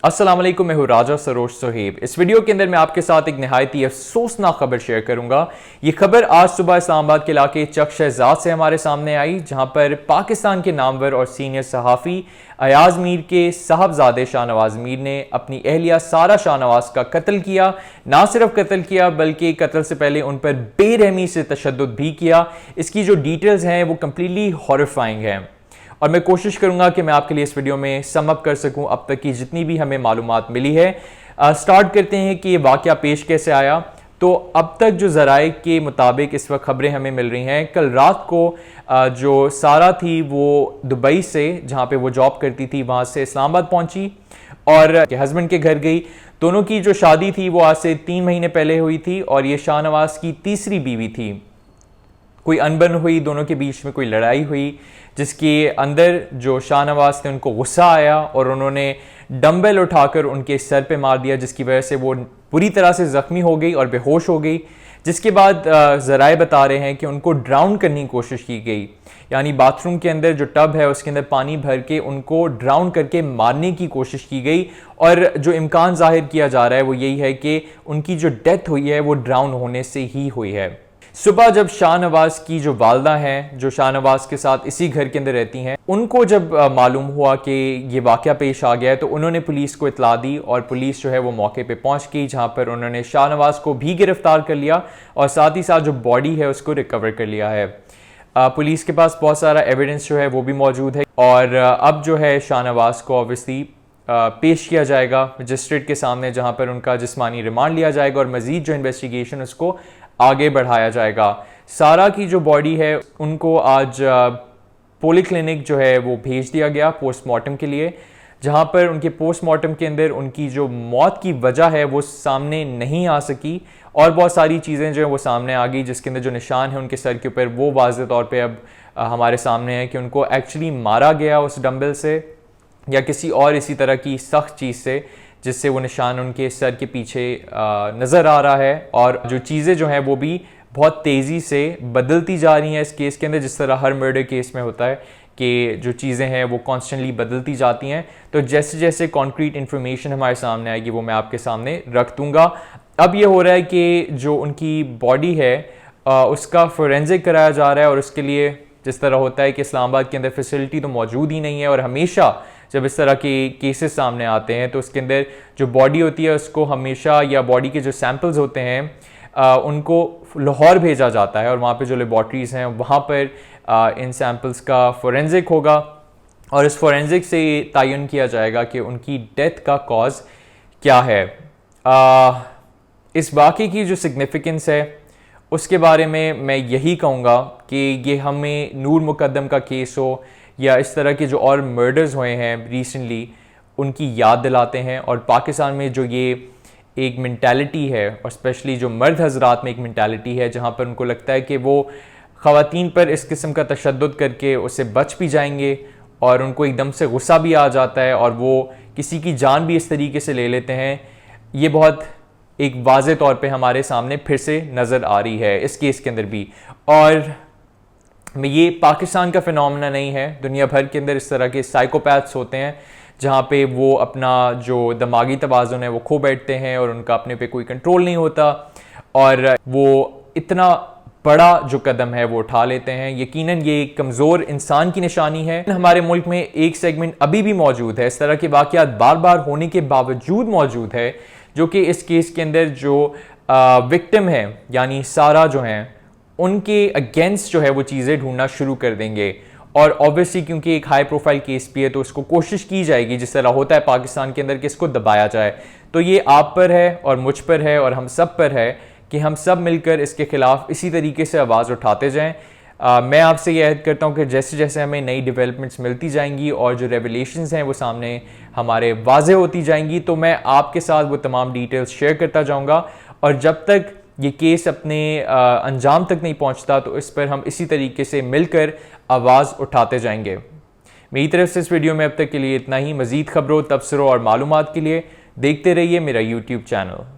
अस्सलाम वालेकुम, मैं हूं राजा सरोज सोहेब। इस वीडियो के अंदर मैं आपके साथ एक नहायत ही अफसोसनाक खबर शेयर करूंगा। ये खबर आज सुबह इस्लामाबाद के इलाके चक शहजाद से हमारे सामने आई, जहां पर पाकिस्तान के नामवर और सीनियर सहाफ़ी अयाज मीर के साहबजादे शाहनवाज मीर ने अपनी अहलिया सारा शाहनवाज का कत्ल किया। ना सिर्फ कत्ल किया बल्कि कत्ल से पहले उन पर बेरहमी से तशद्दुद भी किया। इसकी जो डिटेल्स हैं वो कंप्लीटली हॉरिफाइंग हैं और मैं कोशिश करूंगा कि मैं आपके लिए इस वीडियो में सम अप कर सकूं अब तक की जितनी भी हमें मालूमात मिली है। स्टार्ट करते हैं कि ये वाक़या पेश कैसे आया। तो अब तक जो ज़राए के मुताबिक इस वक्त खबरें हमें मिल रही हैं, कल रात को जो सारा थी वो दुबई से, जहाँ पे वो जॉब करती थी, वहाँ से इस्लामाबाद पहुँची और हस्बैंड के घर गई। दोनों की जो शादी थी वो आज से 3 महीने पहले हुई थी और ये शाहनवाज की तीसरी बीवी थी। कोई अनबन हुई, दोनों के बीच में कोई लड़ाई हुई, जिसके अंदर जो शाहनवाज थे उनको गुस्सा आया और उन्होंने डंबल उठाकर उनके सर पे मार दिया, जिसकी वजह से वो पूरी तरह से ज़ख्मी हो गई और बेहोश हो गई। जिसके बाद ज़राए बता रहे हैं कि उनको ड्राउन करने की कोशिश की गई, यानी बाथरूम के अंदर जो टब है उसके अंदर पानी भर के उनको ड्राउन करके मारने की कोशिश की गई। और जो इम्कान जाहिर किया जा रहा है वो यही है कि उनकी जो डेथ हुई है वो ड्राउन होने से ही हुई है। सुबह जब शाहनवाज की जो वालदा हैं, जो शाहनवाज के साथ इसी घर के अंदर रहती हैं, उनको जब मालूम हुआ कि ये वाक़या पेश आ गया है तो उन्होंने पुलिस को इतला दी और पुलिस जो है वो मौके पे पहुंच गई, जहां पर उन्होंने शाहनवाज को भी गिरफ्तार कर लिया और साथ ही साथ जो बॉडी है उसको रिकवर कर लिया है। पुलिस के पास बहुत सारा एविडेंस जो है वो भी मौजूद है और अब जो है शाहनवाज को ऑब्वियसली पेश किया जाएगा मजिस्ट्रेट के सामने, जहाँ पर उनका जिस्मानी रिमांड लिया जाएगा और मज़ीद जो इन्वेस्टिगेशन उसको आगे बढ़ाया जाएगा। सारा की जो बॉडी है उनको आज पोली क्लिनिक जो है वो भेज दिया गया पोस्टमार्टम के लिए, जहां पर उनके पोस्टमार्टम के अंदर उनकी जो मौत की वजह है वो सामने नहीं आ सकी और बहुत सारी चीज़ें जो है वो सामने आ गई, जिसके अंदर जो निशान है उनके सर के ऊपर वो वाज़ेह तौर पे अब हमारे सामने है कि उनको एक्चुअली मारा गया उस डंबल से या किसी और इसी तरह की सख्त चीज़ से, जिससे वो निशान उनके सर के पीछे नज़र आ रहा है। और जो चीज़ें जो हैं वो भी बहुत तेज़ी से बदलती जा रही हैं इस केस के अंदर, जिस तरह हर मर्डर केस में होता है कि जो चीज़ें हैं वो कॉन्स्टेंटली बदलती जाती हैं। तो जैसे जैसे कॉन्क्रीट इन्फॉर्मेशन हमारे सामने आएगी वो मैं आपके सामने रख दूँगा। अब ये हो रहा है कि जो उनकी बॉडी है उसका फोरेंसिक कराया जा रहा है और उसके लिए जिस तरह होता है कि इस्लामाबाद के अंदर फैसिलिटी तो मौजूद ही नहीं है और हमेशा जब इस तरह के केसेस सामने आते हैं तो उसके अंदर जो बॉडी होती है उसको हमेशा, या बॉडी के जो सैंपल्स होते हैं उनको लाहौर भेजा जाता है और वहाँ पे जो लेबॉर्ट्रीज़ हैं वहाँ पर इन सैंपल्स का फोरेंसिक होगा और इस फोरेंसिक से तयन किया जाएगा कि उनकी डेथ का कॉज क्या है। इस वाक़े की जो सिग्निफिकेंस है उसके बारे में मैं यही कहूँगा कि ये हमें नूर मुकद्दम का केस हो या इस तरह के जो और मर्डर्स हुए हैं रिसेंटली उनकी याद दिलाते हैं। और पाकिस्तान में जो ये एक मेंटालिटी है और स्पेशली जो मर्द हजरात में एक मेंटालिटी है जहाँ पर उनको लगता है कि वो ख़वातीन पर इस किस्म का तशद्दुद करके उससे बच भी जाएंगे और उनको एकदम से गुस्सा भी आ जाता है और वो किसी की जान भी इस तरीके से ले लेते हैं, ये बहुत एक वाज़े तौर पे हमारे सामने फिर से नज़र आ रही है इस केस के अंदर भी। और ये पाकिस्तान का फिनोमेना नहीं है, दुनिया भर के अंदर इस तरह के साइकोपैथ्स होते हैं जहाँ पे वो अपना जो दिमागी तवाज़ुन है वो खो बैठते हैं और उनका अपने पे कोई कंट्रोल नहीं होता और वो इतना बड़ा जो कदम है वो उठा लेते हैं। यकीनन ये एक कमज़ोर इंसान की निशानी है। हमारे मुल्क में एक सेगमेंट अभी भी मौजूद है, इस तरह के वाक़यात बार बार होने के बावजूद मौजूद है, जो कि इस केस के अंदर जो विक्टिम है यानी सारा जो हैं उनके अगेंस्ट जो है वो चीज़ें ढूंढना शुरू कर देंगे। और ऑब्वियसली क्योंकि एक हाई प्रोफाइल केस भी है तो उसको कोशिश की जाएगी, जिस तरह होता है पाकिस्तान के अंदर, कि इसको दबाया जाए। तो ये आप पर है और मुझ पर है और हम सब पर है कि हम सब मिलकर इसके खिलाफ इसी तरीके से आवाज़ उठाते जाएँ। मैं आपसे ये अहद करता हूँ कि जैसे जैसे हमें नई डेवलपमेंट्स मिलती जाएंगी और जो रेवलेशंस हैं वो सामने हमारे वाज़े होती जाएंगी तो मैं आपके साथ वो तमाम डिटेल्स शेयर करता जाऊँगा। और जब तक ये केस अपने अंजाम तक नहीं पहुँचता तो इस पर हम इसी तरीके से मिलकर आवाज़ उठाते जाएंगे। मेरी तरफ से इस वीडियो में अब तक के लिए इतना ही। मज़ीद खबरों, तबसरों और मालूमात के लिए देखते रहिए मेरा YouTube चैनल।